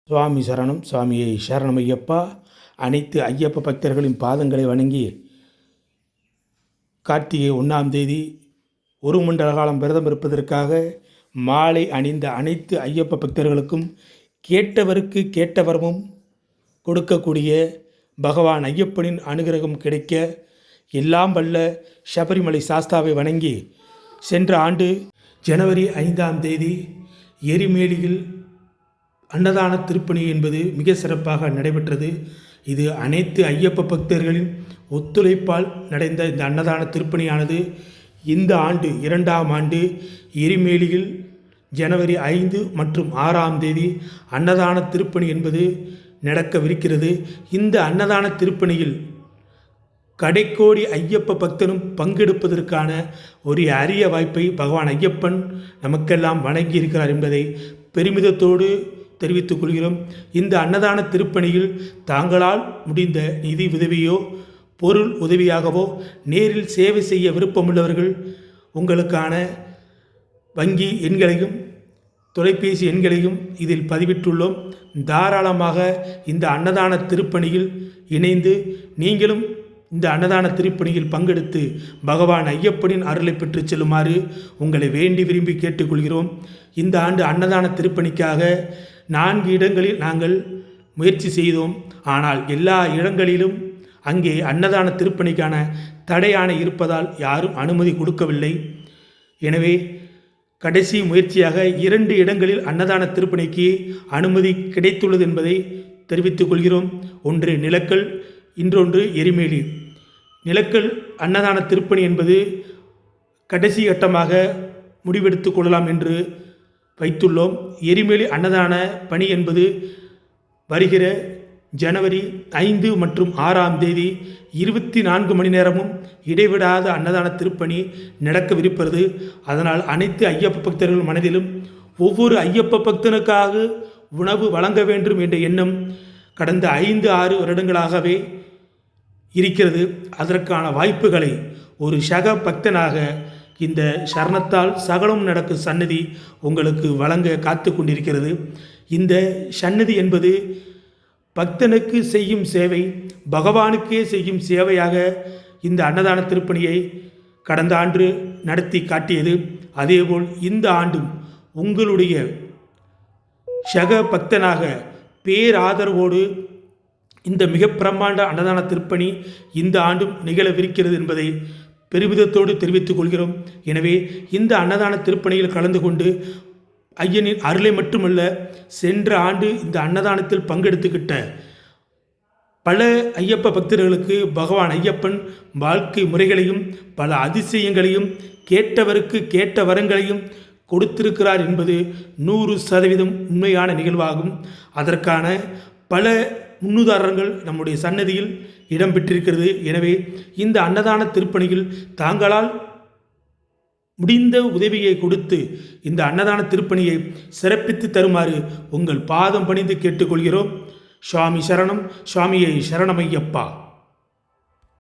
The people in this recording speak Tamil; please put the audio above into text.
சுவாமி சரணம். சுவாமியை சரணம் ஐயப்பா. அனைத்து ஐயப்ப பக்தர்களின் பாதங்களை வணங்கி கார்த்திகை 1ஆம் தேதி ஒரு மண்டல காலம் விரதம் இருப்பதற்காக மாலை அணிந்த அனைத்து ஐயப்ப பக்தர்களுக்கும் கேட்டவருக்கு கேட்டவரமும் கொடுக்கக்கூடிய பகவான் ஐயப்பனின் அனுகிரகம் கிடைக்க எல்லாம் வல்ல சபரிமலை சாஸ்தாவை வணங்கி சென்ற ஆண்டு ஜனவரி 5ஆம் தேதி எரிமேலியில் அன்னதான திருப்பணி என்பது மிக சிறப்பாக நடைபெற்றது. இது அனைத்து ஐயப்ப பக்தர்களின் ஒத்துழைப்பால் நடந்த இந்த அன்னதான திருப்பணியானது இந்த ஆண்டு 2ஆம் ஆண்டு எரிமேலியில் ஜனவரி 5 மற்றும் 6ஆம் தேதி அன்னதான திருப்பணி என்பது நடக்கவிருக்கிறது. இந்த அன்னதான திருப்பணியில் கடைக்கோடி ஐயப்ப பக்தனும் பங்கெடுப்பதற்கான ஒரு அரிய வாய்ப்பை பகவான் ஐயப்பன் நமக்கெல்லாம் வழங்கியிருக்கிறார் என்பதை பெருமிதத்தோடு தெரிவித்துக் கொள்கிறோம். இந்த அன்னதான திருப்பணியில் தாங்களால் முடிந்த நிதி உதவியோ பொருள் உதவியாகவோ நேரில் சேவை செய்ய விருப்பமுள்ளவர்கள் உங்களுக்கான வங்கி எண்களையும் தொலைபேசி எண்களையும் இதில் பதிவிட்டுள்ளோம். தாராளமாக இந்த அன்னதான திருப்பணியில் இணைந்து நீங்களும் இந்த அன்னதான திருப்பணியில் பங்கெடுத்து பகவான் ஐயப்பனின் அருளை பெற்று செல்லுமாறு உங்களை வேண்டி விரும்பி கேட்டுக்கொள்கிறோம். இந்த ஆண்டு அன்னதான திருப்பணிக்காக 4 இடங்களில் நாங்கள் முயற்சி செய்தோம். ஆனால் எல்லா இடங்களிலும் அங்கே அன்னதான திருப்பணிக்கான தடையான இருப்பதால் யாரும் அனுமதி கொடுக்கவில்லை. எனவே கடைசி முயற்சியாக 2 இடங்களில் அன்னதான திருப்பணிக்கு அனுமதி கிடைத்துள்ளது என்பதை தெரிவித்துக் கொள்கிறோம். ஒன்று நிலக்கல், இன்னொன்று எரிமேலி. நிலக்கல் அன்னதான திருப்பணி என்பது கடைசி கட்டமாக முடிவெடுத்து கொள்ளலாம் என்று வைத்துள்ளோம். எரிமேலி அன்னதான பணி என்பது வருகிற ஜனவரி 5 மற்றும் 6ஆம் தேதி 24 மணி நேரமும் இடைவிடாத அன்னதான திருப்பணி நடக்கவிருப்பது. அதனால் அனைத்து ஐயப்ப பக்தர்கள் மனதிலும் ஒவ்வொரு ஐயப்ப பக்தனுக்காக உணவு வழங்க வேண்டும் என்ற எண்ணம் கடந்த 5-6 வருடங்களாகவே இருக்கிறது. அதற்கான வாய்ப்புகளை ஒரு சக பக்தனாக இந்த சரணத்தால் சகலம் நடக்கும் சன்னதி உங்களுக்கு வழங்க காத்து கொண்டிருக்கிறது. இந்த சன்னதி என்பது பக்தனுக்கு செய்யும் சேவை, பகவானுக்கே செய்யும் சேவையாக இந்த அன்னதான திருப்பணியை கடந்த ஆண்டு நடத்தி காட்டியது. அதேபோல் இந்த ஆண்டும் உங்களுடைய சக பக்தனாக பேராதரவோடு இந்த மிக பிரம்மாண்ட அன்னதான திருப்பணி இந்த ஆண்டும் நிகழவிருக்கிறது என்பதை பெருமிதத்தோடு தெரிவித்துக் கொள்கிறோம். எனவே இந்த அன்னதான திருப்பணியில் கலந்து கொண்டு ஐயனின் அருளை மட்டுமல்ல, சென்ற ஆண்டு இந்த அன்னதானத்தில் பங்கெடுத்துக்கிட்ட பல ஐயப்ப பக்தர்களுக்கு பகவான் ஐயப்பன் வாழ்க்கை முறைகளையும் பல அதிசயங்களையும் கேட்டவருக்கு கேட்ட வரங்களையும் கொடுத்திருக்கிறார் என்பது 100% உண்மையான நிகழ்வாகும். அதற்கான பல முன்னுதாரணங்கள் நம்முடைய சன்னதியில் இடம்பெற்றிருக்கிறது. எனவே இந்த அன்னதான திருப்பணியில் தாங்களால் முடிந்த உதவியை கொடுத்து இந்த அன்னதான திருப்பணியை சிறப்பித்து தருமாறு உங்கள் பாதம் பணிந்து கேட்டுக்கொள்கிறோம். சுவாமி சரணம். சுவாமியை சரணமையப்பா.